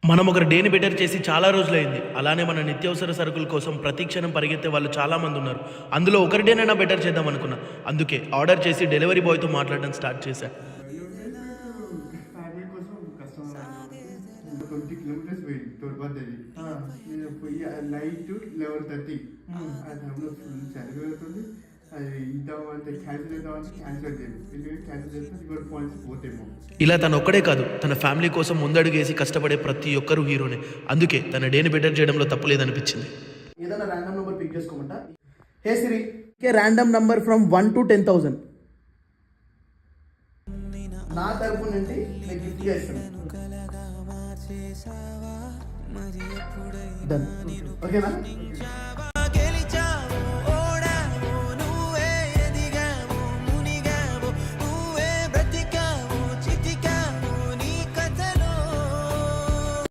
మనం ఒక డేని బెటర్ చేసి చాలా రోజులైంది. అలానే మన నిత్యావసర సరుకుల కోసం ప్రతి క్షణం పరిగెత్తే వాళ్ళు చాలామంది ఉన్నారు. అందులో ఒకరి డేనైనా బెటర్ చేద్దాం అనుకున్నా. అందుకే ఆర్డర్ చేసి డెలివరీ బాయ్‌తో మాట్లాడడం స్టార్ట్ చేశా. ఫ్యామిలీ కోసం కష్టం 20 కిలోమీటర్స్ పోయింది తోడ్పడ్డది. నేను పోయి నైట్ 11:30 ఆ టైంలో ఫుల్ చలి పెడుతుంది. అది ఇద్దామంటే క్యాన్సిల్ చేద్దామంటే క్యాన్సిల్ చేయదు. ఎందుకంటే క్యాన్సిల్ చేస్తే ఇంకోటి పాయింట్స్ పోతేమో. ఇలా తను ఒక్కడే కాదు, తన ఫ్యామిలీ కోసం ముందడుగేసి కష్టపడే ప్రతి ఒక్కరు హీరోనే. అందుకే తన డేని బెటర్ చేయడంలో తప్పు లేదనిపించింది. ఏదైనా ర్యాండమ్ నెంబర్ పిక్ చేసుకోమంట. Hey Siri, random number from 1 to 10,000. నా తరపు నుండి నేను గిఫ్ట్ చేస్తాను. డన్. ఓకేనా?